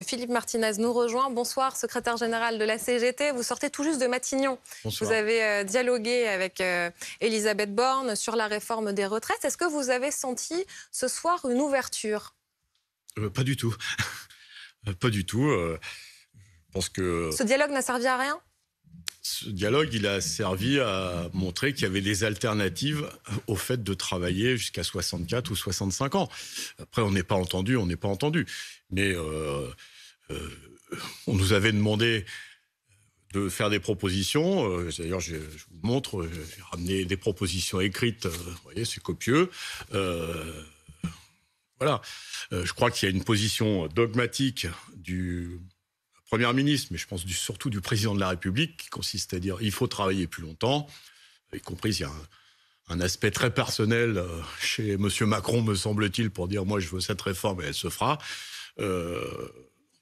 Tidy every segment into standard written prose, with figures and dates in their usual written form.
Philippe Martinez nous rejoint. Bonsoir, secrétaire général de la CGT. Vous sortez tout juste de Matignon. Bonsoir. Vous avez dialogué avec Elisabeth Borne sur la réforme des retraites. Est-ce que vous avez senti ce soir une ouverture? Pas du tout. Pas du tout. Je pense que ce dialogue n'a servi à rien? Ce dialogue, il a servi à montrer qu'il y avait des alternatives au fait de travailler jusqu'à 64 ou 65 ans. Après, on n'est pas entendu. Mais on nous avait demandé de faire des propositions. D'ailleurs, je vous montre, j'ai ramené des propositions écrites. Vous voyez, c'est copieux. Voilà. Je crois qu'il y a une position dogmatique du Premier ministre, mais je pense surtout du président de la République, qui consiste à dire qu'il faut travailler plus longtemps, y compris il y a un aspect très personnel chez M. Macron, me semble-t-il, pour dire « moi, je veux cette réforme et elle se fera ». En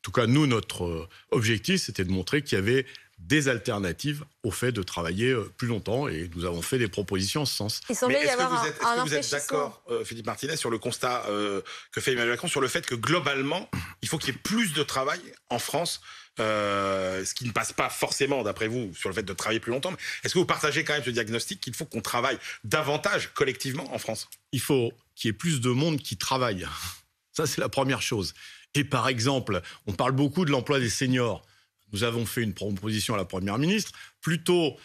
tout cas, nous, notre objectif, c'était de montrer qu'il y avait des alternatives au fait de travailler plus longtemps, et nous avons fait des propositions en ce sens. Il semblait y avoir un Est-ce que vous êtes d'accord, Philippe Martinez, sur le constat que fait Emmanuel Macron, sur le fait que globalement, il faut qu'il y ait plus de travail en France, ce qui ne passe pas forcément, d'après vous, sur le fait de travailler plus longtemps. Est-ce que vous partagez quand même ce diagnostic qu'il faut qu'on travaille davantage collectivement en France? Il faut qu'il y ait plus de monde qui travaille. Ça, c'est la première chose. Et par exemple, on parle beaucoup de l'emploi des seniors. Nous avons fait une proposition à la Première ministre, plutôt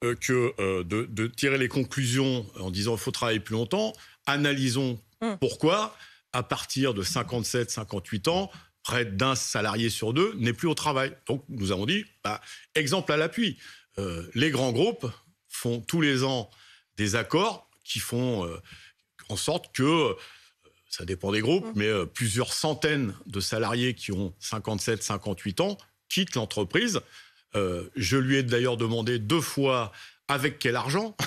que de tirer les conclusions en disant qu'il faut travailler plus longtemps, analysons pourquoi, à partir de 57, 58 ans, près d'un salarié sur deux n'est plus au travail. Donc nous avons dit, exemple à l'appui, les grands groupes font tous les ans des accords qui font en sorte que, ça dépend des groupes, mais plusieurs centaines de salariés qui ont 57, 58 ans quittent l'entreprise. Je lui ai d'ailleurs demandé 2 fois avec quel argent,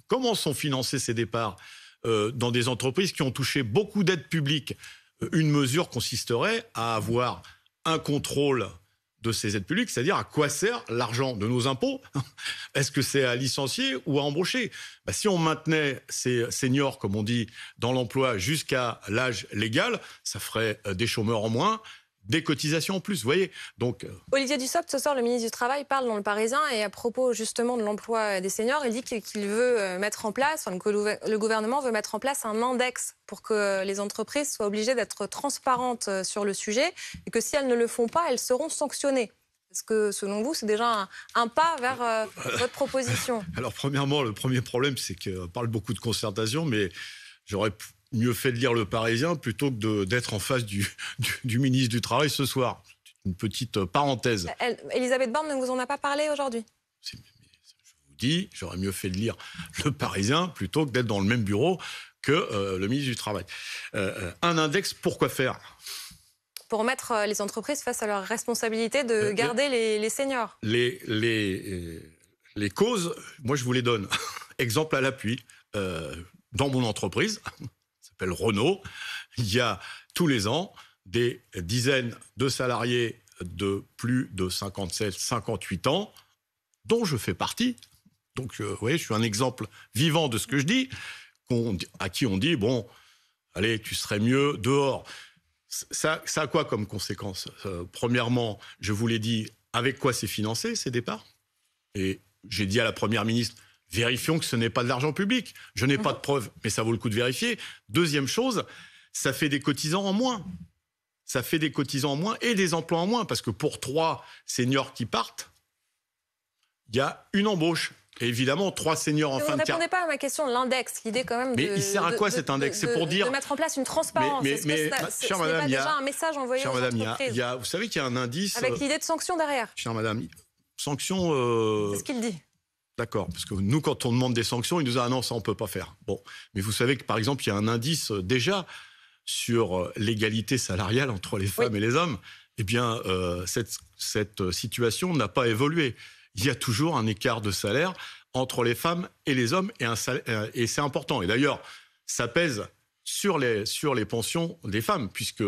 comment sont financés ces départs dans des entreprises qui ont touché beaucoup d'aides publiques. Une mesure consisterait à avoir un contrôle de ces aides publiques, c'est-à-dire à quoi sert l'argent de nos impôts? Est-ce que c'est à licencier ou à embaucher? Si on maintenait ces seniors, comme on dit, dans l'emploi jusqu'à l'âge légal, ça ferait des chômeurs en moins, des cotisations en plus, vous voyez. Donc, Olivier Dussopt, ce soir, le ministre du Travail, parle dans Le Parisien, et à propos justement de l'emploi des seniors, il dit qu'il veut mettre en place, que le gouvernement veut mettre en place un index pour que les entreprises soient obligées d'être transparentes sur le sujet, et que si elles ne le font pas, elles seront sanctionnées. Est-ce que, selon vous, c'est déjà un pas vers votre proposition? Alors, premièrement, le premier problème, c'est qu'on parle beaucoup de concertation, mais j'aurais mieux fait de lire Le Parisien plutôt que d'être en face du ministre du Travail ce soir. Une petite parenthèse. Elisabeth Borne ne vous en a pas parlé aujourd'hui? Je vous dis, j'aurais mieux fait de lire Le Parisien plutôt que d'être dans le même bureau que le ministre du Travail. Un index, pourquoi faire? Pour mettre les entreprises face à leur responsabilité de garder les seniors. Les causes, moi je vous les donne. Exemple à l'appui. Dans mon entreprise, s'appelle Renault, il y a tous les ans des dizaines de salariés de plus de 57, 58 ans, dont je fais partie. Donc, vous voyez, je suis un exemple vivant de ce que je dis, à qui on dit, bon, allez, tu serais mieux dehors. Ça a quoi comme conséquence? Premièrement, je vous l'ai dit, avec quoi c'est financé, ces départs? Et j'ai dit à la Première ministre, vérifions que ce n'est pas de l'argent public. Je n'ai pas de preuves, mais ça vaut le coup de vérifier. Deuxième chose, ça fait des cotisants en moins. Ça fait des cotisants en moins et des emplois en moins. Parce que pour 3 seniors qui partent, il y a une embauche. Et évidemment, 3 seniors en fin de carrière. Vous ne répondez pas à ma question, l'index, l'idée quand même mais il sert à quoi cet index? C'est pour dire... de mettre en place une transparence. Chère madame, pas déjà un message envoyé aux entreprises? Vous savez qu'il y a un indice... Avec l'idée de sanction derrière. Chère madame, sanction... C'est ce qu'il dit. D'accord, parce que nous, quand on demande des sanctions, ils nous disent « Ah non, ça, on ne peut pas faire ». Bon, mais vous savez que, par exemple, il y a un indice déjà sur l'égalité salariale entre les femmes et les hommes. Eh bien, cette situation n'a pas évolué. Il y a toujours un écart de salaire entre les femmes et les hommes, et c'est important. Et d'ailleurs, ça pèse sur les pensions des femmes, puisque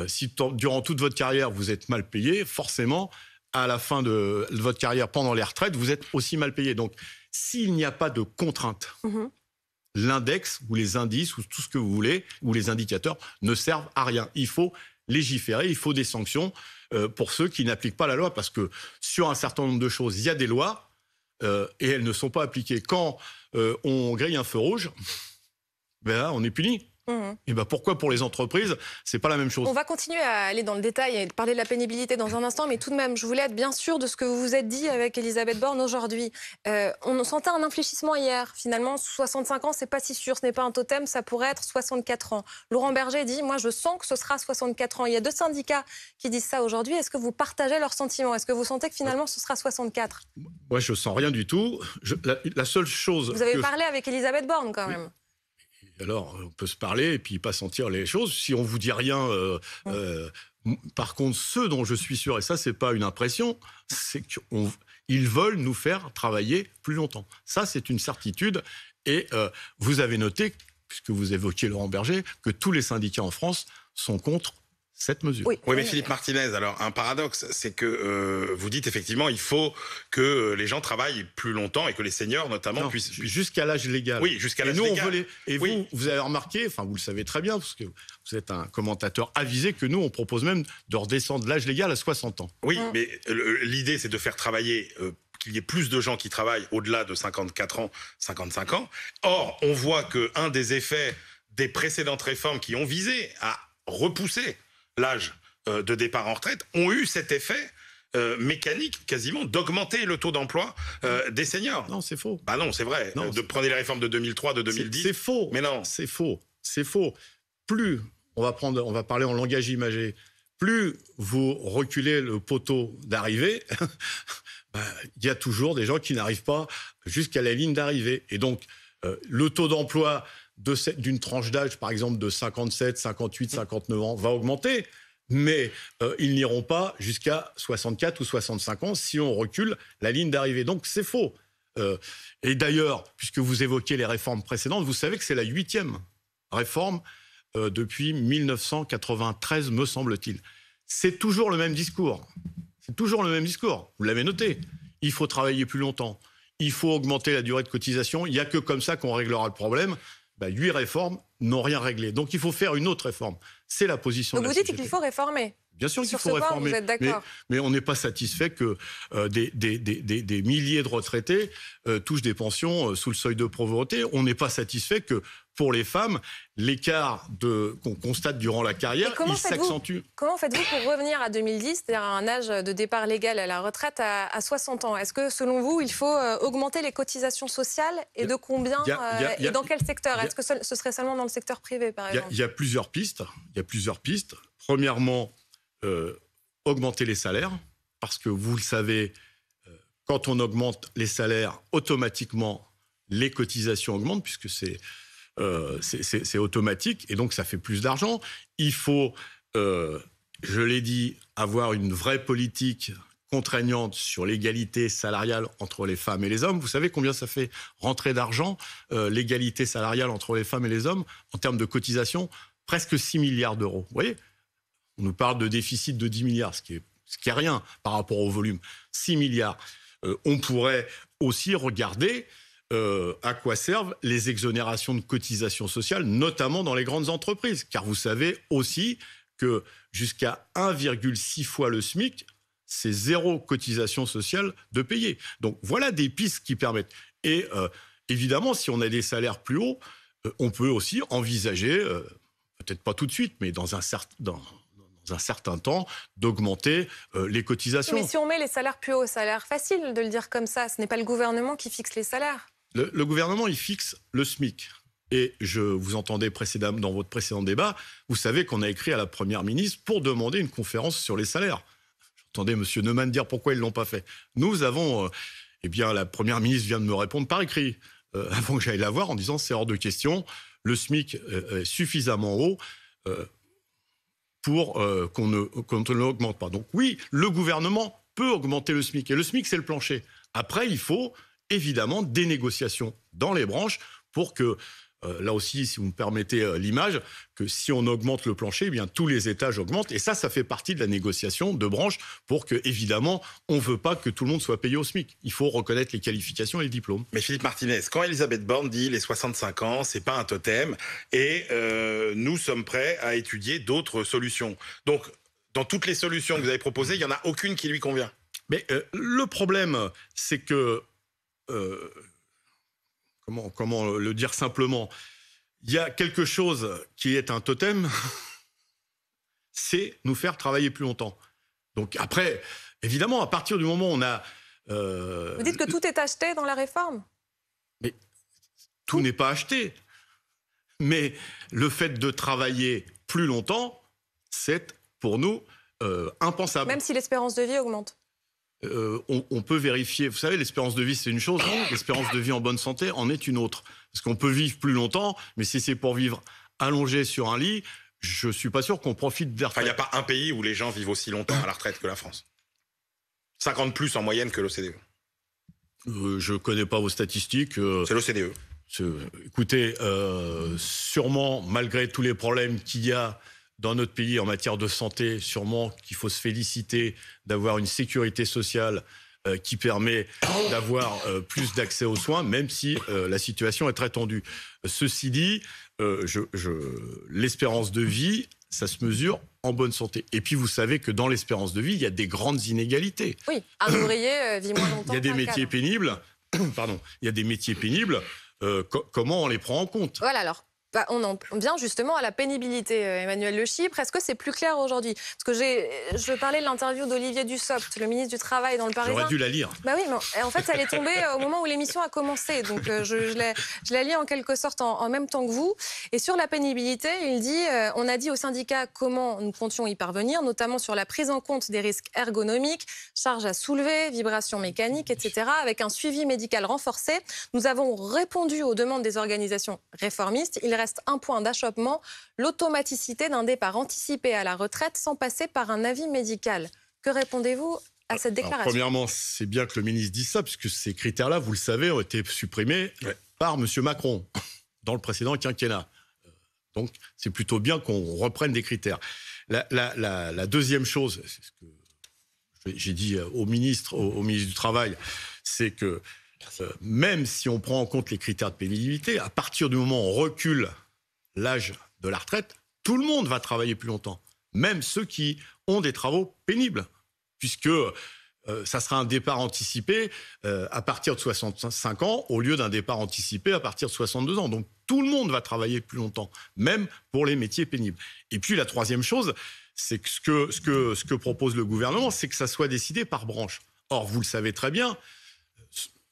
si durant toute votre carrière, vous êtes mal payé, forcément... à la fin de votre carrière, pendant les retraites, vous êtes aussi mal payé. Donc, s'il n'y a pas de contrainte, l'index ou les indices ou tout ce que vous voulez, ou les indicateurs, ne servent à rien. Il faut légiférer, il faut des sanctions. pour ceux qui n'appliquent pas la loi, parce que sur un certain nombre de choses, il y a des lois et elles ne sont pas appliquées. Quand on grille un feu rouge, ben là, on est puni. Et ben pourquoi pour les entreprises, c'est pas la même chose? On va continuer à aller dans le détail et parler de la pénibilité dans un instant, mais tout de même, je voulais être bien sûr de ce que vous vous êtes dit avec Elisabeth Borne aujourd'hui. On sentait un infléchissement hier. Finalement, 65 ans, c'est pas si sûr, ce n'est pas un totem, ça pourrait être 64 ans. Laurent Berger dit, moi je sens que ce sera 64 ans. Il y a 2 syndicats qui disent ça aujourd'hui. Est-ce que vous partagez leurs sentiments? Est-ce que vous sentez que finalement ce sera 64? Moi, je sens rien du tout. La seule chose... Vous avez parlé avec Elisabeth Borne quand même. Alors, on peut se parler et puis pas sentir les choses. Si on vous dit rien, par contre, ceux dont je suis sûr, et ça, c'est pas une impression, c'est qu'ils veulent nous faire travailler plus longtemps. Ça, c'est une certitude. Et vous avez noté, puisque vous évoquiez Laurent Berger, que tous les syndicats en France sont contre cette mesure. Oui, mais Philippe Martinez, alors un paradoxe, c'est que vous dites effectivement il faut que les gens travaillent plus longtemps et que les seniors notamment puissent... Jusqu'à l'âge légal. Oui, jusqu'à l'âge légal. Et vous avez remarqué, enfin vous le savez très bien, parce que vous êtes un commentateur avisé, que nous on propose même de redescendre l'âge légal à 60 ans. Oui, mais l'idée c'est de faire travailler... qu'il y ait plus de gens qui travaillent au-delà de 54 ans, 55 ans. Or, on voit qu'un des effets des précédentes réformes qui ont visé à repousser l'âge de départ en retraite ont eu cet effet mécanique quasiment d'augmenter le taux d'emploi des seniors. Non, c'est faux. Bah non, c'est vrai. Prenez les réformes de 2003, de 2010. C'est faux. Mais non. C'est faux. C'est faux. Plus, on va parler en langage imagé, plus vous reculez le poteau d'arrivée, il y a toujours des gens qui n'arrivent pas jusqu'à la ligne d'arrivée. Et donc, le taux d'emploi d'une tranche d'âge, par exemple, de 57, 58, 59 ans, va augmenter, mais ils n'iront pas jusqu'à 64 ou 65 ans si on recule la ligne d'arrivée. Donc, c'est faux. Et d'ailleurs, puisque vous évoquez les réformes précédentes, vous savez que c'est la 8e réforme depuis 1993, me semble-t-il. C'est toujours le même discours. C'est toujours le même discours. Vous l'avez noté. Il faut travailler plus longtemps. Il faut augmenter la durée de cotisation. Il n'y a que comme ça qu'on réglera le problème. 8 réformes n'ont rien réglé. Donc il faut faire une autre réforme. C'est la position de la société. Donc vous dites qu'il faut réformer. Bien sûr qu'il faut réformer. réformer. Vous êtes d'accord. Mais on n'est pas satisfait que des milliers de retraités touchent des pensions sous le seuil de pauvreté. On n'est pas satisfait que pour les femmes, l'écart qu'on constate durant la carrière, il s'accentue. Comment faites-vous pour revenir à 2010, c'est-à-dire à un âge de départ légal à la retraite à 60 ans? Est-ce que, selon vous, il faut augmenter les cotisations sociales et de combien et dans quel secteur? Est-ce que ce serait seulement dans le secteur privé, par exemple? Il y a plusieurs pistes. Premièrement, augmenter les salaires, parce que vous le savez, quand on augmente les salaires, automatiquement, les cotisations augmentent, puisque c'est automatique, et donc ça fait plus d'argent. Il faut, je l'ai dit, avoir une vraie politique contraignante sur l'égalité salariale entre les femmes et les hommes. Vous savez combien ça fait rentrer d'argent, l'égalité salariale entre les femmes et les hommes, en termes de cotisation? Presque 6 milliards d'euros. Vous voyez, on nous parle de déficit de 10 milliards, ce qui est rien par rapport au volume. 6 milliards. On pourrait aussi regarder à quoi servent les exonérations de cotisations sociales, notamment dans les grandes entreprises. Car vous savez aussi que jusqu'à 1,6 fois le SMIC, c'est 0 cotisation sociale de payer. Donc voilà des pistes qui permettent. Et évidemment, si on a des salaires plus hauts, on peut aussi envisager, peut-être pas tout de suite, mais dans un certain temps, d'augmenter les cotisations. Mais si on met les salaires plus hauts, ça a l'air facile de le dire comme ça. Ce n'est pas le gouvernement qui fixe les salaires. Le gouvernement, il fixe le SMIC. Et vous entendez dans votre précédent débat, vous savez qu'on a écrit à la Première ministre pour demander une conférence sur les salaires. J'entendais M. Neumann dire pourquoi ils ne l'ont pas fait. Nous avons... la Première ministre vient de me répondre par écrit, avant que j'aille la voir, en disant c'est hors de question, le SMIC est suffisamment haut pour qu'on ne l'augmente pas. Donc oui, le gouvernement peut augmenter le SMIC. Et le SMIC, c'est le plancher. Après, il faut évidemment des négociations dans les branches pour que, là aussi, si vous me permettez l'image, que si on augmente le plancher, eh bien tous les étages augmentent. Et ça fait partie de la négociation de branche pour que, évidemment, on ne veut pas que tout le monde soit payé au SMIC. Il faut reconnaître les qualifications et les diplômes. Mais Philippe Martinez, quand Elisabeth Borne dit les 65 ans, c'est pas un totem, et nous sommes prêts à étudier d'autres solutions. Donc, Dans toutes les solutions que vous avez proposées, il n'y en a aucune qui lui convient. Mais le problème, c'est que... comment le dire simplement? Il y a quelque chose qui est un totem, c'est nous faire travailler plus longtemps. Donc après, évidemment, à partir du moment où on a... Vous dites que tout est acheté dans la réforme? Mais tout n'est pas acheté. Mais le fait de travailler plus longtemps, c'est pour nous impensable. Même si l'espérance de vie augmente? On peut vérifier. Vous savez, l'espérance de vie, c'est une chose. L'espérance de vie en bonne santé en est une autre. Parce qu'on peut vivre plus longtemps, mais si c'est pour vivre allongé sur un lit, je ne suis pas sûr qu'on profite de la retraite. Il n'y a pas un pays où les gens vivent aussi longtemps à la retraite que la France. 50 plus en moyenne que l'OCDE. Je ne connais pas vos statistiques. C'est l'OCDE. Écoutez, sûrement, malgré tous les problèmes qu'il y a dans notre pays en matière de santé, sûrement qu'il faut se féliciter d'avoir une sécurité sociale qui permet d'avoir plus d'accès aux soins, même si la situation est très tendue. Ceci dit, l'espérance de vie, ça se mesure en bonne santé. Et puis vous savez que dans l'espérance de vie, il y a des grandes inégalités. Oui, un ouvrier vit moins longtemps. Il y a des métiers pénibles. Pardon. Il y a des métiers pénibles. Comment on les prend en compte? Voilà, alors. On en vient justement à la pénibilité, Emmanuel Le Chypre. Est-ce que c'est plus clair aujourd'hui? Parce que je parlais de l'interview d'Olivier Dussopt, le ministre du Travail dans Le Parisien. J'aurais dû la lire. Bah oui, mais en fait, elle est tombée au moment où l'émission a commencé. Donc, je la lis en quelque sorte en même temps que vous. Et sur la pénibilité, il dit on a dit aux syndicats comment nous comptions y parvenir, notamment sur la prise en compte des risques ergonomiques, charges à soulever, vibrations mécaniques, etc., avec un suivi médical renforcé. Nous avons répondu aux demandes des organisations réformistes. Il reste un point d'achoppement, l'automaticité d'un départ anticipé à la retraite sans passer par un avis médical. Que répondez-vous à cette déclaration? Alors, premièrement, c'est bien que le ministre dise ça, puisque ces critères-là, vous le savez, ont été supprimés par M. Macron dans le précédent quinquennat. Donc, c'est plutôt bien qu'on reprenne des critères. La deuxième chose, c'est ce que j'ai dit au ministre du Travail, c'est que même si on prend en compte les critères de pénibilité, à partir du moment où on recule l'âge de la retraite, tout le monde va travailler plus longtemps, même ceux qui ont des travaux pénibles, puisque ça sera un départ anticipé à partir de 65 ans au lieu d'un départ anticipé à partir de 62 ans. Donc tout le monde va travailler plus longtemps, même pour les métiers pénibles. Et puis la troisième chose, c'est que ce que propose le gouvernement, c'est que ça soit décidé par branche. Or, vous le savez très bien,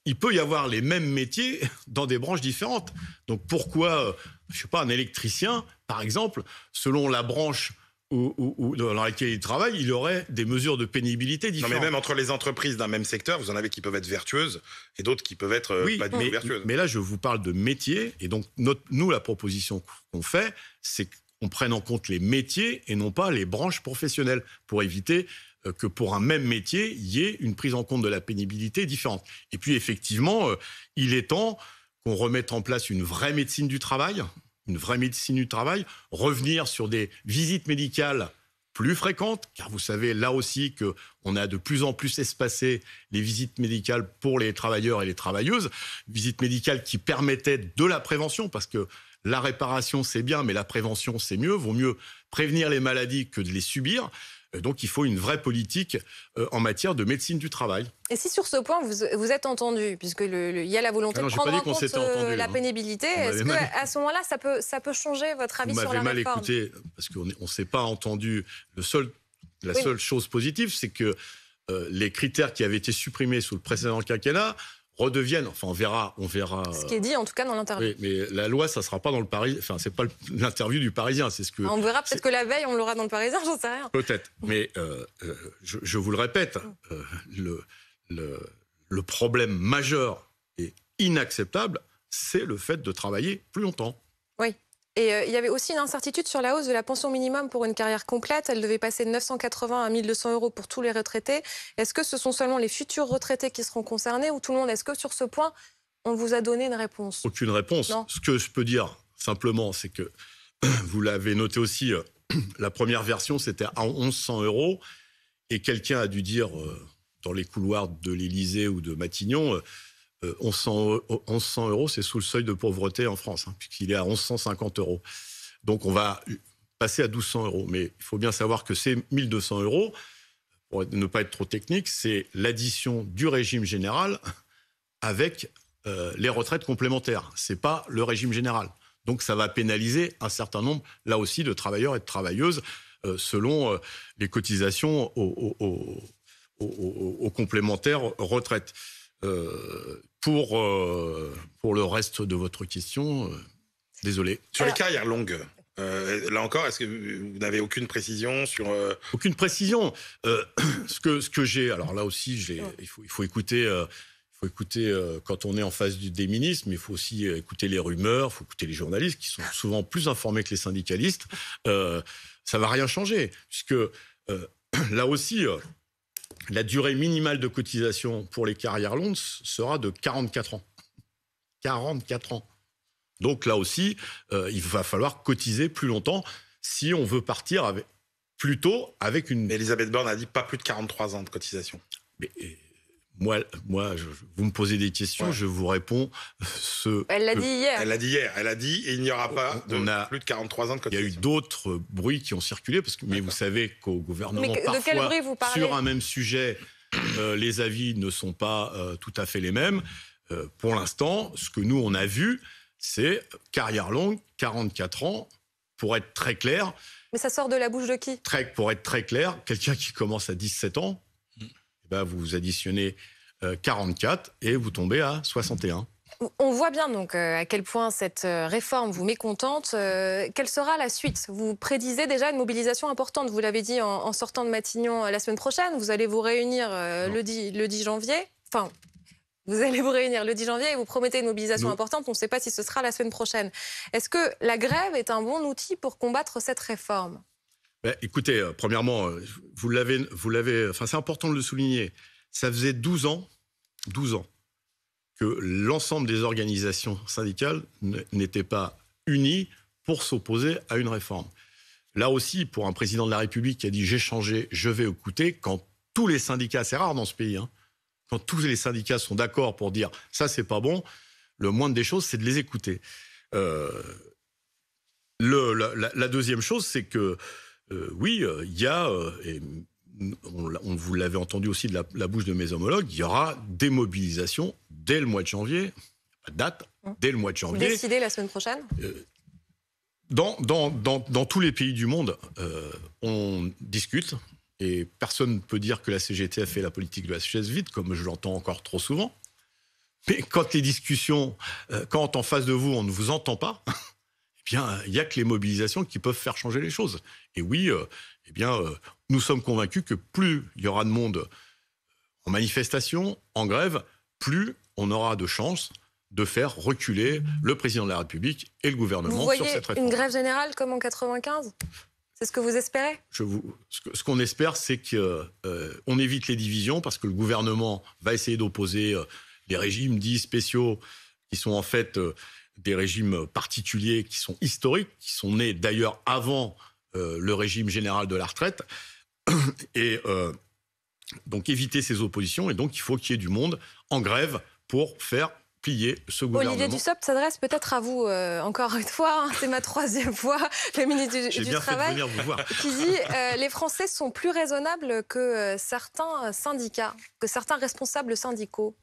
il peut y avoir les mêmes métiers dans des branches différentes. Donc pourquoi, je ne sais pas, un électricien, par exemple, selon la branche dans laquelle il travaille, il aurait des mesures de pénibilité différentes. Non, mais même entre les entreprises d'un même secteur, vous en avez qui peuvent être vertueuses et d'autres qui peuvent être pas du tout vertueuses. Mais là, je vous parle de métiers. Et donc, nous, la proposition qu'on fait, c'est qu'on prenne en compte les métiers et non pas les branches professionnelles pour éviter que pour un même métier, il y ait une prise en compte de la pénibilité différente. Et puis, effectivement, il est temps qu'on remette en place une vraie médecine du travail, revenir sur des visites médicales plus fréquentes, car vous savez là aussi qu'on a de plus en plus espacé les visites médicales pour les travailleurs et les travailleuses, visites médicales qui permettaient de la prévention, parce que la réparation c'est bien, mais la prévention c'est mieux, vaut mieux prévenir les maladies que de les subir. Donc, il faut une vraie politique en matière de médecine du travail. Et si sur ce point, vous êtes entendu, puisqu'il y a la volonté de prendre en compte la pénibilité, est-ce qu'à ce moment-là, ça peut changer votre avis sur la réforme? Vous m'avez mal écouté, parce qu'on ne s'est pas entendu. La seule chose positive, c'est que les critères qui avaient été supprimés sous le précédent quinquennat redeviennent, enfin on verra. Ce qui est dit en tout cas dans l'interview. Oui, mais la loi, ça sera pas dans le Parisien. Enfin, c'est pas l'interview du Parisien, c'est ce que. On verra peut-être que la veille on l'aura dans le Parisien, j'en sais rien. Peut-être, mais je vous le répète, le problème majeur et inacceptable, c'est le fait de travailler plus longtemps. Oui. Et il y avait aussi une incertitude sur la hausse de la pension minimum pour une carrière complète. Elle devait passer de 980 à 1200 € pour tous les retraités. Est-ce que ce sont seulement les futurs retraités qui seront concernés ou tout le monde? Est-ce que sur ce point, on vous a donné une réponse? Aucune réponse. Non. Ce que je peux dire simplement, c'est que vous l'avez noté aussi, la première version, c'était à 1100 € et quelqu'un a dû dire dans les couloirs de l'Élysée ou de Matignon... 1100 €, c'est sous le seuil de pauvreté en France, puisqu'il est à 1150 €. Donc on va passer à 1 200 €. Mais il faut bien savoir que ces 1 200 €, pour ne pas être trop technique, c'est l'addition du régime général avec les retraites complémentaires. Ce n'est pas le régime général. Donc ça va pénaliser un certain nombre, là aussi, de travailleurs et de travailleuses selon les cotisations aux complémentaires retraites. Pour le reste de votre question, désolé. Sur les carrières longues, là encore, est-ce que vous n'avez aucune précision sur... Aucune précision. Ce que j'ai... Alors là aussi, il faut écouter... quand on est en face des ministres, mais il faut aussi écouter les rumeurs, il faut écouter les journalistes qui sont souvent plus informés que les syndicalistes. Ça ne va rien changer, puisque là aussi, la durée minimale de cotisation pour les carrières longues sera de 44 ans. 44 ans. Donc là aussi, il va falloir cotiser plus longtemps si on veut partir plus tôt avec une... Elisabeth Borne a dit pas plus de 43 ans de cotisation. Mais, moi, vous me posez des questions, je vous réponds Elle l'a dit hier. Elle l'a dit hier. Elle a dit et il n'y aura pas plus de 43 ans de cotisation. Il y a eu d'autres bruits qui ont circulé, mais vous savez qu'au gouvernement, parfois, de quel bruit vous parlez ? Sur un même sujet, les avis ne sont pas tout à fait les mêmes. Pour l'instant, ce que nous, on a vu, c'est carrière longue, 44 ans, pour être très clair. Mais ça sort de la bouche de qui ? Pour être très clair, quelqu'un qui commence à 17 ans, vous additionnez 44 et vous tombez à 61. On voit bien donc à quel point cette réforme vous mécontente. Quelle sera la suite ? Vous prédisez déjà une mobilisation importante. Vous l'avez dit en sortant de Matignon la semaine prochaine. Vous allez vous réunir le 10 janvier. Enfin, vous allez vous réunir le 10 janvier et vous promettez une mobilisation importante. On ne sait pas si ce sera la semaine prochaine. Est-ce que la grève est un bon outil pour combattre cette réforme ? Écoutez, premièrement, vous l'avez, c'est important de le souligner. Ça faisait 12 ans que l'ensemble des organisations syndicales n'étaient pas unies pour s'opposer à une réforme. Là aussi, pour un président de la République qui a dit « j'ai changé, je vais écouter », quand tous les syndicats, c'est rare dans ce pays, quand tous les syndicats sont d'accord pour dire « ça, c'est pas bon », le moindre des choses, c'est de les écouter. La deuxième chose, c'est que il y a, et on vous l'avez entendu aussi de la bouche de mes homologues, il y aura des mobilisations dès le mois de janvier, pas de date, dès le mois de janvier. Décidé la semaine prochaine ? Dans tous les pays du monde, on discute, et personne ne peut dire que la CGT a fait la politique de la chaise vide, comme je l'entends encore trop souvent. Mais quand les discussions, quand en face de vous, on ne vous entend pas, il n'y a que les mobilisations qui peuvent faire changer les choses. Et oui, nous sommes convaincus que plus il y aura de monde en manifestation, en grève, plus on aura de chances de faire reculer le président de la République et le gouvernement sur cette réforme. Vous voyez une grève générale comme en 95 ? C'est ce que vous espérez ? Ce qu'on espère, c'est qu'on évite les divisions, parce que le gouvernement va essayer d'opposer les régimes dits spéciaux, qui sont en fait... des régimes particuliers qui sont historiques, qui sont nés d'ailleurs avant le régime général de la retraite. Et donc éviter ces oppositions. Et donc il faut qu'il y ait du monde en grève pour faire plier ce gouvernement. Olivier Dussopt s'adresse peut-être à vous encore une fois. C'est ma 3e fois, le ministre du Travail, fait de venir vous voir. Qui dit les Français sont plus raisonnables que certains syndicats, que certains responsables syndicaux.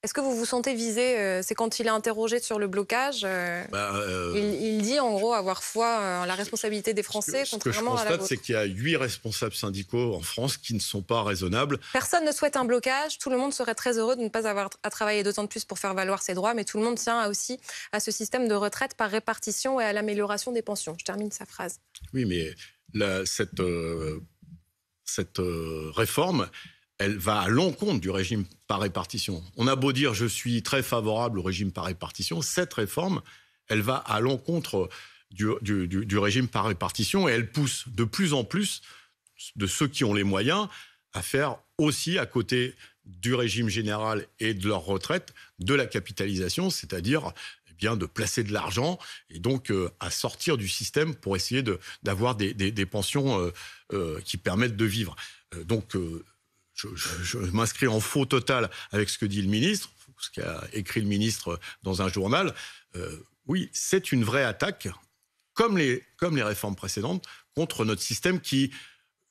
Est-ce que vous vous sentez visé ? C'est quand il est interrogé sur le blocage. Il dit en gros avoir foi en la responsabilité des Français, contrairement à la vôtre. Ce que je constate, c'est qu'il y a 8 responsables syndicaux en France qui ne sont pas raisonnables. Personne ne souhaite un blocage. Tout le monde serait très heureux de ne pas avoir à travailler d'autant de plus pour faire valoir ses droits. Mais tout le monde tient aussi à ce système de retraite par répartition et à l'amélioration des pensions. Je termine sa phrase. Oui, mais cette réforme... elle va à l'encontre du régime par répartition. On a beau dire je suis très favorable au régime par répartition, cette réforme, elle va à l'encontre du régime par répartition et elle pousse de plus en plus de ceux qui ont les moyens à faire aussi à côté du régime général et de leur retraite de la capitalisation, c'est-à-dire de placer de l'argent et donc à sortir du système pour essayer d'avoir des pensions qui permettent de vivre. Je m'inscris en faux total avec ce que dit le ministre, ce qu'a écrit le ministre dans un journal. Oui, c'est une vraie attaque, comme les réformes précédentes, contre notre système qui,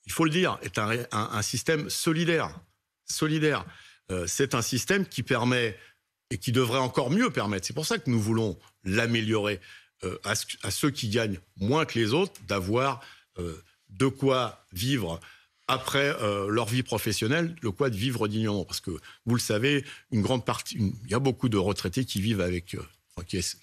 il faut le dire, est un système solidaire. C'est un système qui permet, et qui devrait encore mieux permettre, c'est pour ça que nous voulons l'améliorer, à ceux qui gagnent moins que les autres, d'avoir de quoi vivre après leur vie professionnelle, de quoi de vivre dignement. Parce que, vous le savez, une grande partie, il y a beaucoup de retraités qui vivent avec...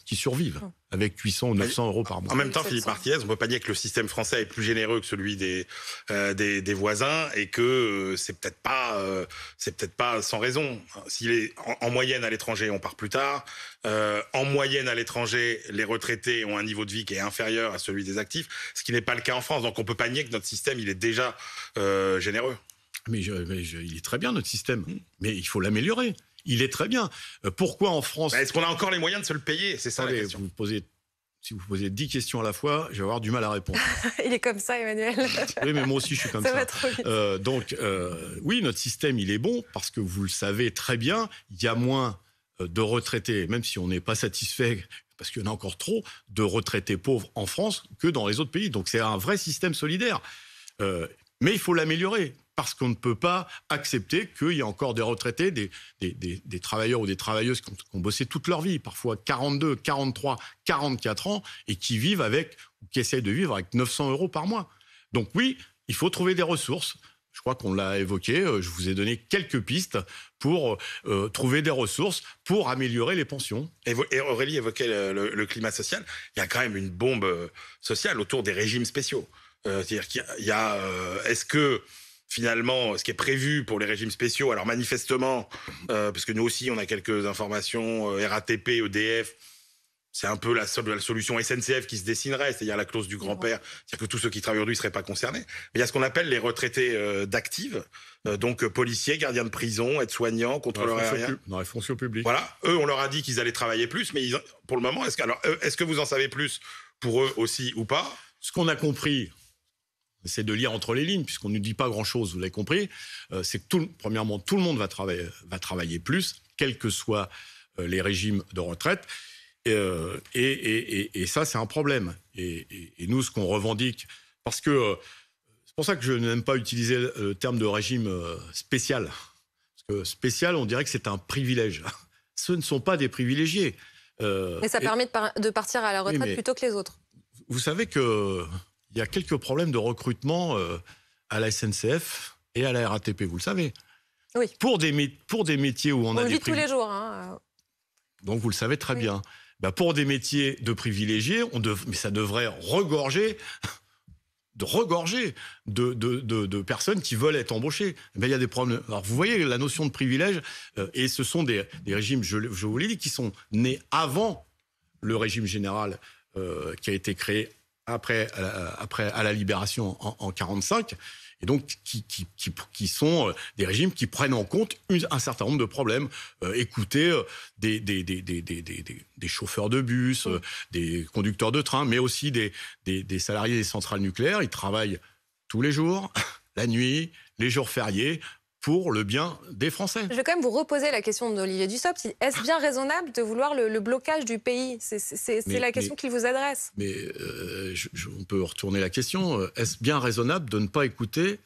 qui survivent avec 800 ou 900 euros par mois. En même temps, Philippe Martinez, on ne peut pas nier que le système français est plus généreux que celui des voisins et que c'est peut-être pas sans raison. S'il est en moyenne à l'étranger, on part plus tard. En moyenne à l'étranger, les retraités ont un niveau de vie qui est inférieur à celui des actifs, ce qui n'est pas le cas en France. Donc on ne peut pas nier que notre système, il est déjà généreux. Mais il est très bien, notre système. Mais il faut l'améliorer. Il est très bien. Pourquoi en France... Est-ce qu'on a encore les moyens de se le payer? C'est ça la question. Si vous posez 10 questions à la fois, je vais avoir du mal à répondre. Il est comme ça, Emmanuel. Oui, mais moi aussi, je suis comme ça. Ça va trop vite. Oui, notre système, il est bon parce que vous le savez très bien, il y a moins de retraités, même si on n'est pas satisfait, parce qu'il y en a encore trop, de retraités pauvres en France que dans les autres pays. Donc, c'est un vrai système solidaire. Mais il faut l'améliorer. Parce qu'on ne peut pas accepter qu'il y ait encore des retraités, des travailleurs ou des travailleuses qui ont bossé toute leur vie, parfois 42, 43, 44 ans, et qui vivent avec, ou qui essayent de vivre avec 900 euros par mois. Donc oui, il faut trouver des ressources. Je crois qu'on l'a évoqué, je vous ai donné quelques pistes pour trouver des ressources pour améliorer les pensions. Et Aurélie évoquait le climat social. Il y a quand même une bombe sociale autour des régimes spéciaux. C'est-à-dire qu'il y a... est-ce que... Finalement, ce qui est prévu pour les régimes spéciaux, alors manifestement, parce que nous aussi, on a quelques informations, RATP, EDF, c'est un peu la solution SNCF qui se dessinerait, c'est-à-dire la clause du grand-père, c'est-à-dire que tous ceux qui travaillent aujourd'hui ne seraient pas concernés. Mais il y a ce qu'on appelle les retraités d'actifs, donc policiers, gardiens de prison, aides-soignants, contrôleurs aériens. Dans la fonction publique. Voilà, eux, on leur a dit qu'ils allaient travailler plus, mais pour le moment, est-ce que vous en savez plus pour eux aussi ou pas? Ce qu'on a compris... C'est de lire entre les lignes, puisqu'on ne dit pas grand-chose, vous l'avez compris, c'est que premièrement, tout le monde va travailler plus, quels que soient les régimes de retraite, et ça, c'est un problème. Et nous, ce qu'on revendique, parce que c'est pour ça que je n'aime pas utiliser le terme de régime spécial, parce que spécial, on dirait que c'est un privilège. Ce ne sont pas des privilégiés. Mais ça permet de partir à la retraite plutôt que les autres. Vous savez que... Il y a quelques problèmes de recrutement à la SNCF et à la RATP, vous le savez. Oui. Pour des métiers où on a des privilèges. On le vit tous les jours. Hein. Donc vous le savez très bien. Ben, pour des métiers de privilégiés, mais ça devrait regorger de personnes qui veulent être embauchées. Ben, il y a des problèmes. Alors vous voyez la notion de privilège, et ce sont des régimes, je vous l'ai dit, qui sont nés avant le régime général qui a été créé après à la libération en 1945, et donc qui sont des régimes qui prennent en compte un certain nombre de problèmes. Écoutez, des chauffeurs de bus, des conducteurs de train, mais aussi des salariés des centrales nucléaires. Ils travaillent tous les jours, la nuit, les jours fériés, pour le bien des Français. Je vais quand même vous reposer la question d'Olivier Dussopt. Est-ce bien raisonnable de vouloir le blocage du pays? C'est la question qu'il vous adresse. Mais on peut retourner la question. Est-ce bien raisonnable de ne pas écouter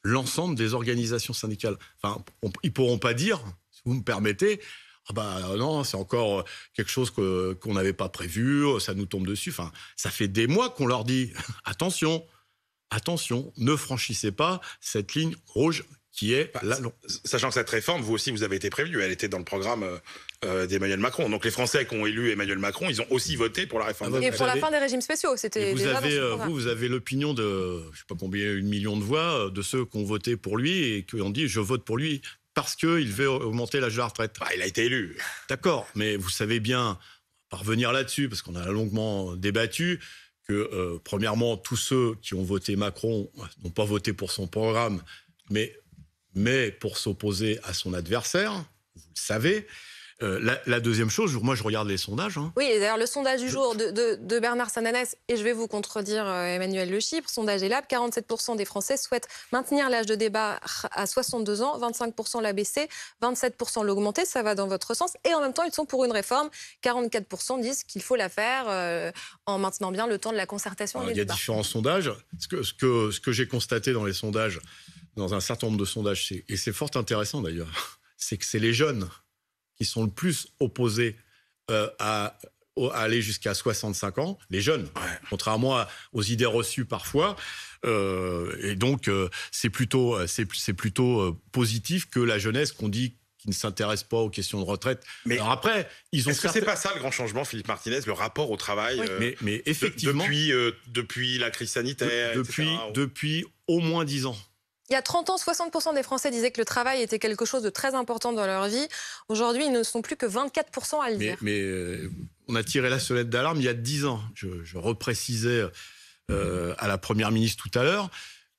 l'ensemble des organisations syndicales? Enfin, ils ne pourront pas dire, si vous me permettez, ah bah non, c'est encore quelque chose qu'on n'avait pas prévu, ça nous tombe dessus. Enfin, ça fait des mois qu'on leur dit, attention, ne franchissez pas cette ligne rouge qui est là. Sachant que cette réforme, vous aussi, vous avez été prévenu, elle était dans le programme d'Emmanuel Macron. Donc les Français qui ont élu Emmanuel Macron, ils ont aussi voté pour la réforme. Et pour la fin des régimes spéciaux, c'était déjà dans ce programme. Vous avez l'opinion de, je ne sais pas combien, 1 million de voix, de ceux qui ont voté pour lui et qui ont dit « je vote pour lui parce qu'il veut augmenter l'âge de la retraite ». Il a été élu. D'accord, mais vous savez bien, par revenir là-dessus, parce qu'on a longuement débattu, que premièrement, tous ceux qui ont voté Macron n'ont pas voté pour son programme, mais pour s'opposer à son adversaire, vous le savez. La deuxième chose, moi je regarde les sondages. Hein. Oui, et d'ailleurs, le sondage du jour de Bernard Sananès, et je vais vous contredire Emmanuel Le Chypre, sondage ELAB, 47% des Français souhaitent maintenir l'âge de départ à 62 ans, 25% l'abaisser, 27% l'augmenter, ça va dans votre sens, et en même temps, ils sont pour une réforme. 44% disent qu'il faut la faire en maintenant bien le temps de la concertation. Alors, il y a différents sondages. Ce que j'ai constaté dans les sondages, dans un certain nombre de sondages, et c'est fort intéressant d'ailleurs, c'est que c'est les jeunes qui sont le plus opposés à aller jusqu'à 65 ans, les jeunes, contrairement aux idées reçues parfois. Et donc, c'est plutôt positif que la jeunesse qu'on dit qui ne s'intéresse pas aux questions de retraite. Mais alors après, ils ont. Est-ce que c'est pas ça le grand changement, Philippe Martinez, le rapport au travail mais effectivement, depuis la crise sanitaire, depuis au moins 10 ans. Il y a 30 ans, 60% des Français disaient que le travail était quelque chose de très important dans leur vie. Aujourd'hui, ils ne sont plus que 24% à le dire. Mais on a tiré la sonnette d'alarme il y a 10 ans. Je reprécisais à la Première ministre tout à l'heure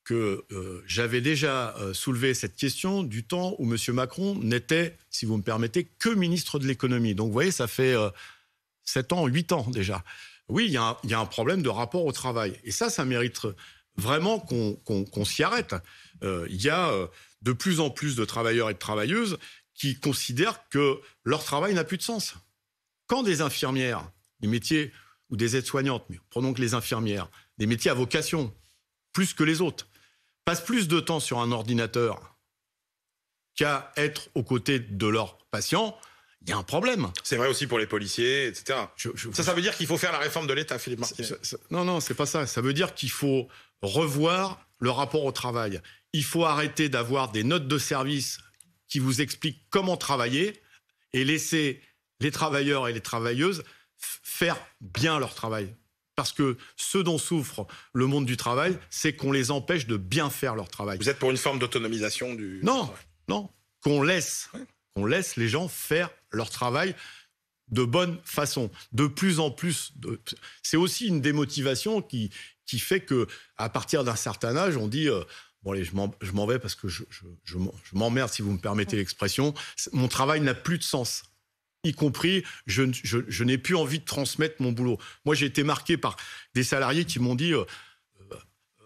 que j'avais déjà soulevé cette question du temps où M. Macron n'était, si vous me permettez, que ministre de l'économie. Donc vous voyez, ça fait 7 ans, 8 ans déjà. Oui, il y a un problème de rapport au travail. Et ça mérite vraiment qu'on s'y arrête. Il y a de plus en plus de travailleurs et de travailleuses qui considèrent que leur travail n'a plus de sens. Quand des infirmières, des métiers, ou des aides-soignantes, mais prenons que les infirmières, des métiers à vocation, plus que les autres, passent plus de temps sur un ordinateur qu'à être aux côtés de leurs patients, il y a un problème. C'est vrai aussi pour les policiers, etc. Ça veut dire qu'il faut faire la réforme de l'État, Philippe Martinez. Non, c'est pas ça. Ça veut dire qu'il faut revoir le rapport au travail. Il faut arrêter d'avoir des notes de service qui vous expliquent comment travailler et laisser les travailleurs et les travailleuses faire bien leur travail. Parce que ce dont souffre le monde du travail, c'est qu'on les empêche de bien faire leur travail. Vous êtes pour une forme d'autonomisation du travail ? Non. Qu'on laisse les gens faire leur travail de bonne façon. De plus en plus. C'est aussi une démotivation qui fait qu'à partir d'un certain âge, on dit bon allez, je m'en vais parce que je m'emmerde, si vous me permettez l'expression. Mon travail n'a plus de sens. Y compris, je n'ai plus envie de transmettre mon boulot. Moi, j'ai été marqué par des salariés qui m'ont dit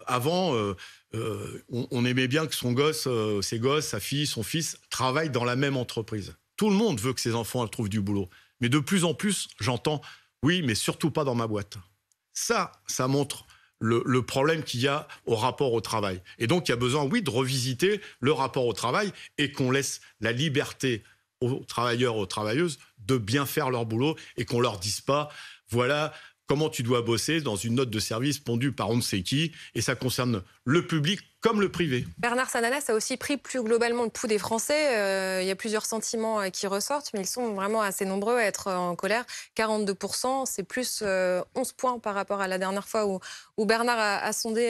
avant, on aimait bien que son gosse, ses gosses, sa fille, son fils travaillent dans la même entreprise. Tout le monde veut que ses enfants trouvent du boulot. Mais de plus en plus, j'entends oui, mais surtout pas dans ma boîte. Ça montre le problème qu'il y a au rapport au travail. Et donc, il y a besoin, oui, de revisiter le rapport au travail et qu'on laisse la liberté aux travailleurs, aux travailleuses, de bien faire leur boulot et qu'on leur dise pas, voilà comment tu dois bosser dans une note de service pondue par on ne sait qui, et ça concerne le public comme le privé. Bernard Sananès a aussi pris plus globalement le pouls des Français. Il y a plusieurs sentiments qui ressortent, mais ils sont vraiment assez nombreux à être en colère. 42%, c'est plus 11 points par rapport à la dernière fois où Bernard a sondé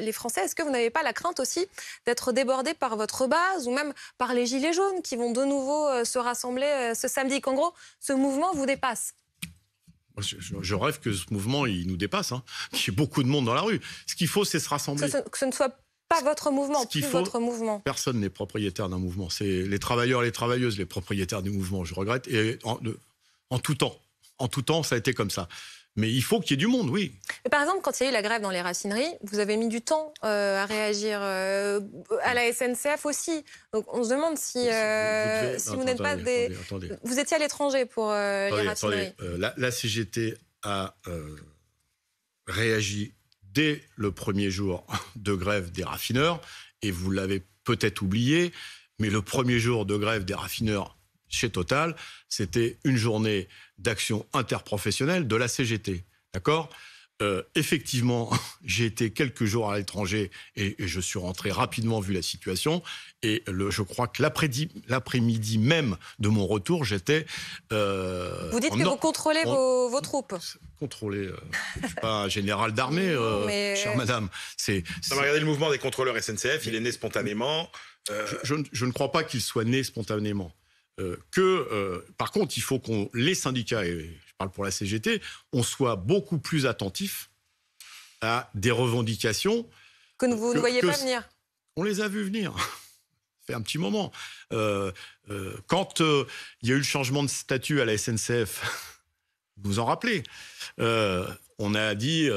les Français. Est-ce que vous n'avez pas la crainte aussi d'être débordé par votre base ou même par les Gilets jaunes qui vont de nouveau se rassembler ce samedi, qu'en gros, ce mouvement vous dépasse? Je rêve que ce mouvement, il nous dépasse, qu'il y ait beaucoup de monde dans la rue. Ce qu'il faut, c'est se rassembler. Que ce ne soit pas votre mouvement, plus votre mouvement. Personne n'est propriétaire d'un mouvement. C'est les travailleurs et les travailleuses, les propriétaires du mouvement, je regrette. Et en tout temps. En tout temps, ça a été comme ça. Mais il faut qu'il y ait du monde, oui. Mais par exemple, quand il y a eu la grève dans les raffineries, vous avez mis du temps à réagir à la SNCF aussi. Donc on se demande si vous n'êtes pas des... Attendez. Vous étiez à l'étranger pour les raffineries. La CGT a réagi dès le premier jour de grève des raffineurs. Et vous l'avez peut-être oublié, mais le premier jour de grève des raffineurs chez Total, c'était une journée d'action interprofessionnelle de la CGT. D'accord ? Effectivement, j'ai été quelques jours à l'étranger et je suis rentré rapidement vu la situation. Et je crois que l'après-midi même de mon retour, j'étais... vous dites que vous contrôlez vos troupes. Contrôler, je ne suis pas un général d'armée, chère madame. Regardez le mouvement des contrôleurs SNCF, il est né spontanément. Je ne crois pas qu'il soit né spontanément. Par contre, il faut les syndicats, et je parle pour la CGT, on soit beaucoup plus attentifs à des revendications que vous ne voyez pas venir. On les a vus venir. fait un petit moment. Quand il y a eu le changement de statut à la SNCF, vous vous en rappelez, on a dit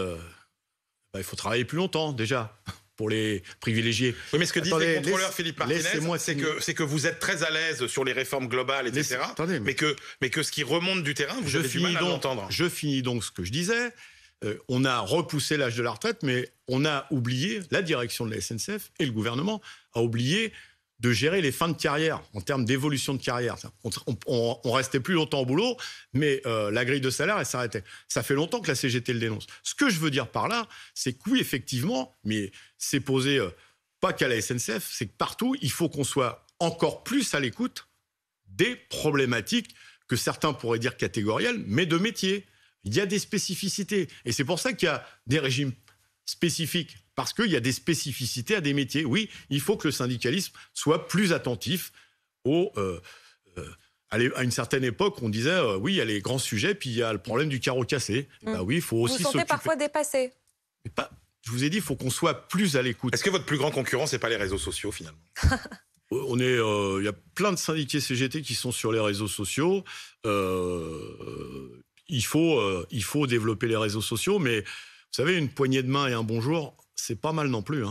il faut travailler plus longtemps déjà pour les privilégiés. Oui, mais ce que disent les contrôleurs, Philippe Martinez, c'est que vous êtes très à l'aise sur les réformes globales, etc. Mais que ce qui remonte du terrain, vous avez du mal à l'entendre. Je finis donc ce que je disais. On a repoussé l'âge de la retraite, mais on a oublié, la direction de la SNCF et le gouvernement a oublié de gérer les fins de carrière en termes d'évolution de carrière. On restait plus longtemps au boulot, mais la grille de salaire, elle s'arrêtait. Ça fait longtemps que la CGT le dénonce. Ce que je veux dire par là, c'est que oui, effectivement, mais c'est posé pas qu'à la SNCF, c'est que partout, il faut qu'on soit encore plus à l'écoute des problématiques que certains pourraient dire catégorielles, mais de métier. Il y a des spécificités. Et c'est pour ça qu'il y a des régimes spécifiques, parce qu'il y a des spécificités à des métiers. Oui, il faut que le syndicalisme soit plus attentif à une certaine époque, on disait, oui, il y a les grands sujets, puis il y a le problème du carreau cassé. Oui, il faut aussi s'occuper. Vous vous sentez parfois dépassé? Je vous ai dit, il faut qu'on soit plus à l'écoute. Est-ce que votre plus grand concurrent, c'est pas les réseaux sociaux, finalement? Il y a plein de syndiqués CGT qui sont sur les réseaux sociaux. Il faut développer les réseaux sociaux, mais vous savez, une poignée de main et un bonjour, c'est pas mal non plus.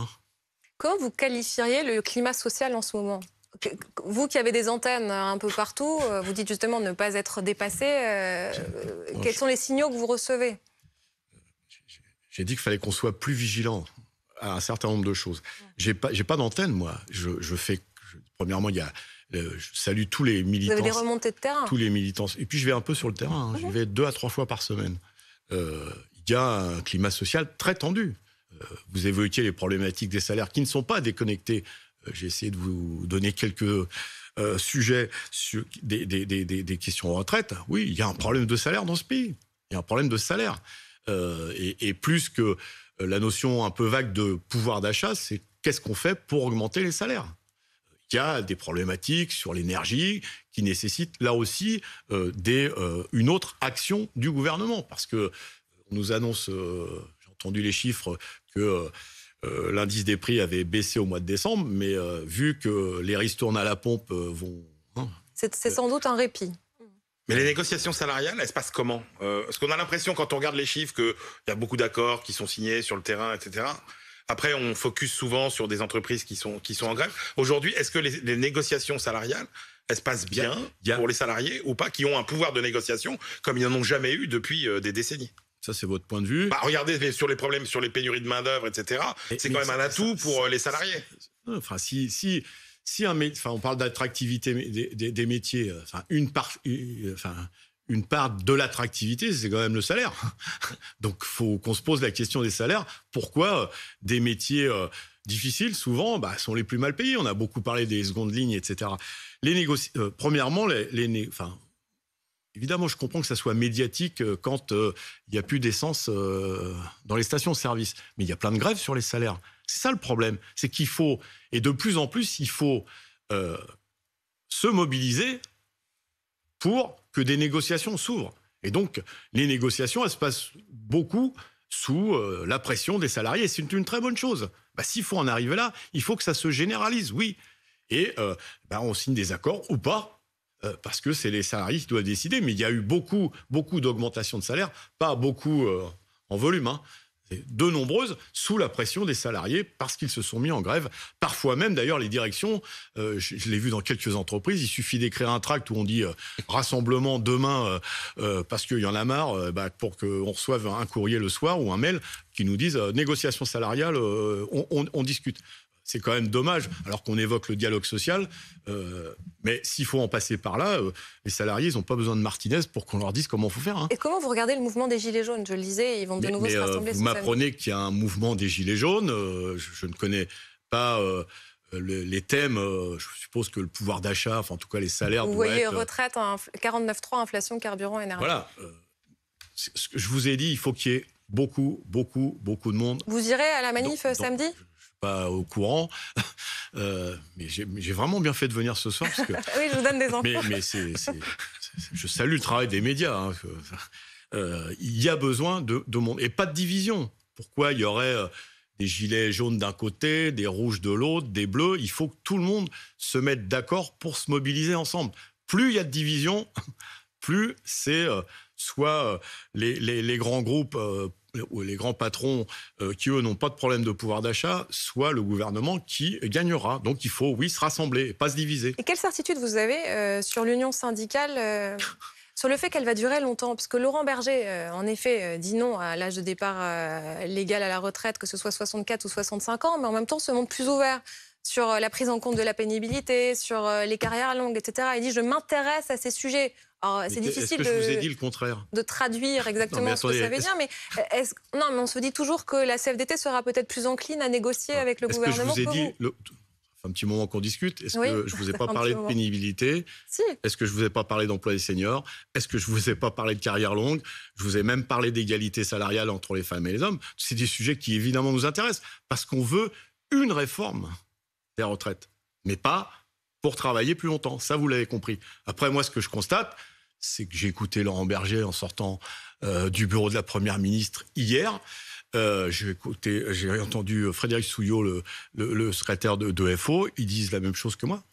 Comment vous qualifieriez le climat social en ce moment? Vous qui avez des antennes un peu partout, vous dites justement ne pas être dépassé. Quels sont les signaux que vous recevez? J'ai dit qu'il fallait qu'on soit plus vigilant à un certain nombre de choses. J'ai pas d'antenne, moi. Premièrement, je salue tous les militants. Vous avez des remontées de terrain? Tous les militants. Et puis, je vais un peu sur le terrain. J'y vais 2 à 3 fois par semaine. Il y a un climat social très tendu. Vous évoquiez les problématiques des salaires qui ne sont pas déconnectés. J'ai essayé de vous donner quelques sujets sur des questions de retraite. Oui, il y a un problème de salaire dans ce pays. Il y a un problème de salaire. Et plus que la notion un peu vague de pouvoir d'achat, c'est qu'est-ce qu'on fait pour augmenter les salaires? Il y a des problématiques sur l'énergie qui nécessitent là aussi une autre action du gouvernement. Parce qu'on nous annonce, j'ai entendu les chiffres, que l'indice des prix avait baissé au mois de décembre, mais vu que les ristournes à la pompe vont... C'est sans doute un répit. Mais les négociations salariales, elles se passent comment? Parce qu'on a l'impression, quand on regarde les chiffres, qu'il y a beaucoup d'accords qui sont signés sur le terrain, etc. Après, on focus souvent sur des entreprises qui sont en grève. Aujourd'hui, est-ce que les négociations salariales, elles se passent bien pour les salariés ou pas, qui ont un pouvoir de négociation comme ils n'en ont jamais eu depuis des décennies? Ça, c'est votre point de vue. Regardez sur les problèmes, sur les pénuries de main-d'œuvre, etc. C'est quand même un atout pour les salariés. Enfin, on parle d'attractivité des métiers, une part de l'attractivité, c'est quand même le salaire. Donc, il faut qu'on se pose la question des salaires. Pourquoi des métiers difficiles, souvent, sont les plus mal payés? On a beaucoup parlé des secondes lignes, etc. Premièrement, évidemment, je comprends que ça soit médiatique quand il n'y a plus d'essence dans les stations-service. Mais il y a plein de grèves sur les salaires. C'est ça le problème. C'est qu'il faut, et de plus en plus, il faut se mobiliser pour que des négociations s'ouvrent. Et donc, les négociations, elles se passent beaucoup sous la pression des salariés. C'est une très bonne chose. S'il faut en arriver là, il faut que ça se généralise, oui. Et on signe des accords ou pas. Parce que c'est les salariés qui doivent décider. Mais il y a eu beaucoup d'augmentations de salaire, pas beaucoup en volume, de nombreuses, sous la pression des salariés, parce qu'ils se sont mis en grève. Parfois même, d'ailleurs, les directions, je l'ai vu dans quelques entreprises, il suffit d'écrire un tract où on dit rassemblement demain, parce qu'il y en a marre, pour qu'on reçoive un courrier le soir ou un mail qui nous dise négociation salariale, on discute. C'est quand même dommage, alors qu'on évoque le dialogue social. Mais s'il faut en passer par là, les salariés, ils n'ont pas besoin de Martinez pour qu'on leur dise comment il faut faire. Et comment vous regardez le mouvement des Gilets jaunes? Je le disais, ils vont de nouveau se rassembler. Vous m'apprenez qu'il y a un mouvement des Gilets jaunes. Je ne connais pas les thèmes. Je suppose que le pouvoir d'achat, en tout cas les salaires... Vous voyez retraite, 49.3, inflation, carburant, énergie. Voilà. Ce que je vous ai dit, il faut qu'il y ait beaucoup de monde. Vous irez à la manif samedi? Pas au courant, mais j'ai vraiment bien fait de venir ce soir parce que oui, je vous donne des infos. Mais je salue le travail des médias. Il y a besoin de monde et pas de division. Pourquoi il y aurait des gilets jaunes d'un côté, des rouges de l'autre, des bleus. Il faut que tout le monde se mette d'accord pour se mobiliser ensemble. Plus il y a de divisions, plus c'est soit les grands groupes ou les grands patrons qui, eux, n'ont pas de problème de pouvoir d'achat, soit le gouvernement qui gagnera. Donc il faut, oui, se rassembler et pas se diviser. Et quelle certitude vous avez sur l'union syndicale sur le fait qu'elle va durer longtemps, parce que Laurent Berger, en effet, dit non à l'âge de départ légal à la retraite, que ce soit 64 ou 65 ans, mais en même temps se montre plus ouvert sur la prise en compte de la pénibilité, sur les carrières longues, etc. Il dit « je m'intéresse à ces sujets ». Alors, c'est difficile je vous ai dit le contraire de traduire exactement ce que ça veut dire, mais non, mais on se dit toujours que la CFDT sera peut-être plus encline à négocier avec le gouvernement que vous. Un petit moment qu'on discute. Est-ce que je ne vous ai pas parlé de pénibilité? Si. Est-ce que je ne vous ai pas parlé d'emploi des seniors? Est-ce que je ne vous ai pas parlé de carrière longue? Je vous ai même parlé d'égalité salariale entre les femmes et les hommes. C'est des sujets qui, évidemment, nous intéressent parce qu'on veut une réforme des retraites, mais pas pour travailler plus longtemps. Ça, vous l'avez compris. Après, moi, ce que je constate, c'est que j'ai écouté Laurent Berger en sortant du bureau de la Première ministre hier. J'ai entendu Frédéric Souillot, le secrétaire de FO, ils disent la même chose que moi.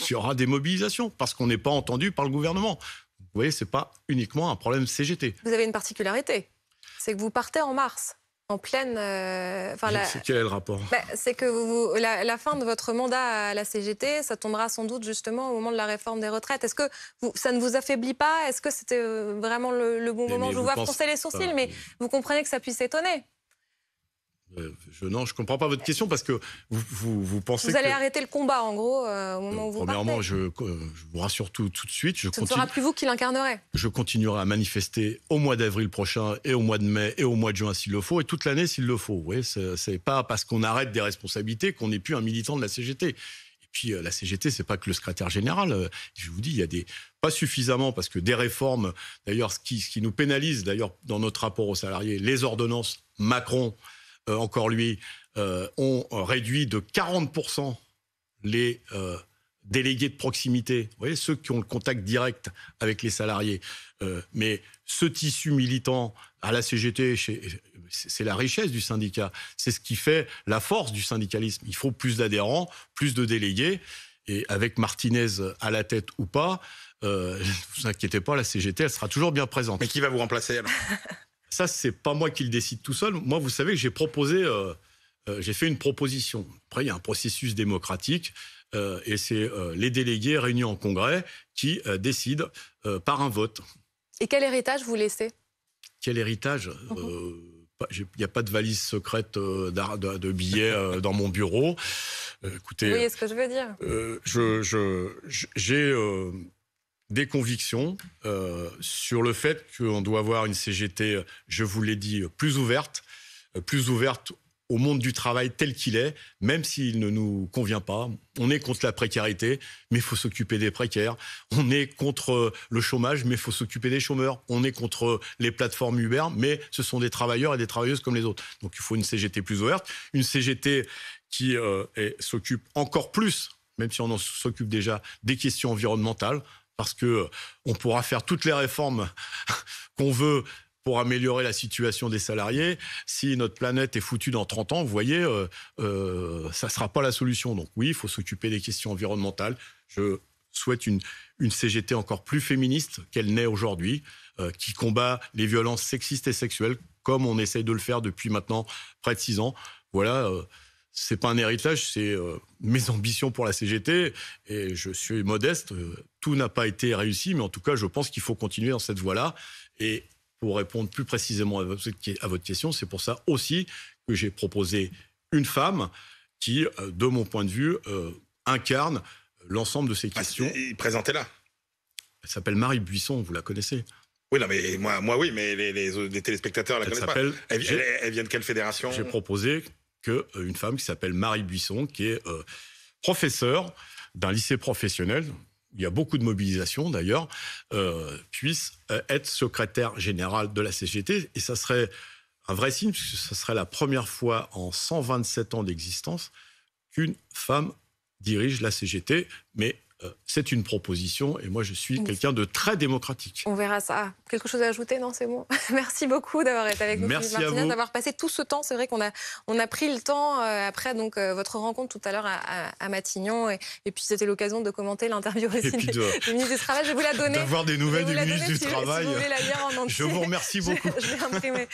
Il y aura des mobilisations parce qu'on n'est pas entendu par le gouvernement. Vous voyez, ce n'est pas uniquement un problème CGT. Vous avez une particularité, c'est que vous partez en mars, en pleine... Quel est le rapport? C'est que la fin de votre mandat à la CGT, ça tombera sans doute justement au moment de la réforme des retraites. Est-ce que ça ne vous affaiblit pas? Est-ce que c'était vraiment le bon moment? Je vous vois froncer les sourcils, mais vous comprenez que ça puisse étonner. Je ne comprends pas votre question parce que vous pensez vous allez arrêter le combat, en gros, au moment où vous partez. Premièrement, je vous rassure tout de suite. Ce ne sera plus vous qui l'incarnerez. Je continuerai à manifester au mois d'avril prochain et au mois de mai et au mois de juin s'il le faut et toute l'année s'il le faut. Oui, c'est pas parce qu'on arrête des responsabilités qu'on n'est plus un militant de la CGT. Et puis la CGT, c'est pas que le secrétaire général. Je vous dis, il y a pas suffisamment parce que des réformes, d'ailleurs, ce qui nous pénalise, d'ailleurs, dans notre rapport aux salariés, les ordonnances Macron. Encore lui, ont réduit de 40% les délégués de proximité, vous voyez, ceux qui ont le contact direct avec les salariés. Mais ce tissu militant à la CGT, c'est la richesse du syndicat. C'est ce qui fait la force du syndicalisme. Il faut plus d'adhérents, plus de délégués. Et avec Martinez à la tête ou pas, ne vous inquiétez pas, la CGT, elle sera toujours bien présente. Mais qui va vous remplacer alors? Ça, c'est pas moi qui le décide tout seul. Moi, vous savez que j'ai proposé, j'ai fait une proposition. Après, il y a un processus démocratique et c'est les délégués réunis en congrès qui décident par un vote. Et quel héritage vous laissez? Quel héritage? Il n'y a pas de valise secrète de billets dans mon bureau. Écoutez, vous voyez ce que je veux dire? J'ai des convictions sur le fait qu'on doit avoir une CGT, je vous l'ai dit, plus ouverte au monde du travail tel qu'il est, même s'il ne nous convient pas. On est contre la précarité, mais il faut s'occuper des précaires. On est contre le chômage, mais il faut s'occuper des chômeurs. On est contre les plateformes Uber, mais ce sont des travailleurs et des travailleuses comme les autres. Donc il faut une CGT plus ouverte, une CGT qui s'occupe encore plus, même si on en s'occupe déjà, des questions environnementales, parce qu'on pourra faire toutes les réformes qu'on veut pour améliorer la situation des salariés. Si notre planète est foutue dans 30 ans, vous voyez, ça ne sera pas la solution. Donc oui, il faut s'occuper des questions environnementales. Je souhaite une CGT encore plus féministe qu'elle n'est aujourd'hui, qui combat les violences sexistes et sexuelles, comme on essaye de le faire depuis maintenant près de 6 ans. Voilà, c'est pas un héritage, c'est mes ambitions pour la CGT. Et je suis modeste, tout n'a pas été réussi, mais en tout cas, je pense qu'il faut continuer dans cette voie-là. Et pour répondre plus précisément à votre question, c'est pour ça aussi que j'ai proposé une femme qui, de mon point de vue, incarne l'ensemble de ces questions. Présentez-la. Elle s'appelle Marie Buisson, vous la connaissez? Oui, non, mais moi oui, mais les téléspectateurs la connaissent pas. Elle vient de quelle fédération? J'ai proposé qu'une femme qui s'appelle Marie Buisson, qui est professeure d'un lycée professionnel, il y a beaucoup de mobilisation d'ailleurs, puisse être secrétaire générale de la CGT. Et ça serait un vrai signe, puisque ça serait la première fois en 127 ans d'existence qu'une femme dirige la CGT. Mais c'est une proposition et moi je suis quelqu'un de très démocratique. On verra ça. Ah, quelque chose à ajouter? Non, c'est bon. Merci beaucoup d'avoir été avec nous, Merci Philippe Martinez, à vous. d'avoir passé tout ce temps. C'est vrai qu'on a pris le temps après votre rencontre tout à l'heure à Matignon et puis c'était l'occasion de commenter l'interview aussi du ministre du Travail. Je vais vous la donner. D'avoir des nouvelles du ministre du Travail. Si vous voulez la lire en entier. Je vous remercie beaucoup. Je vais imprimer.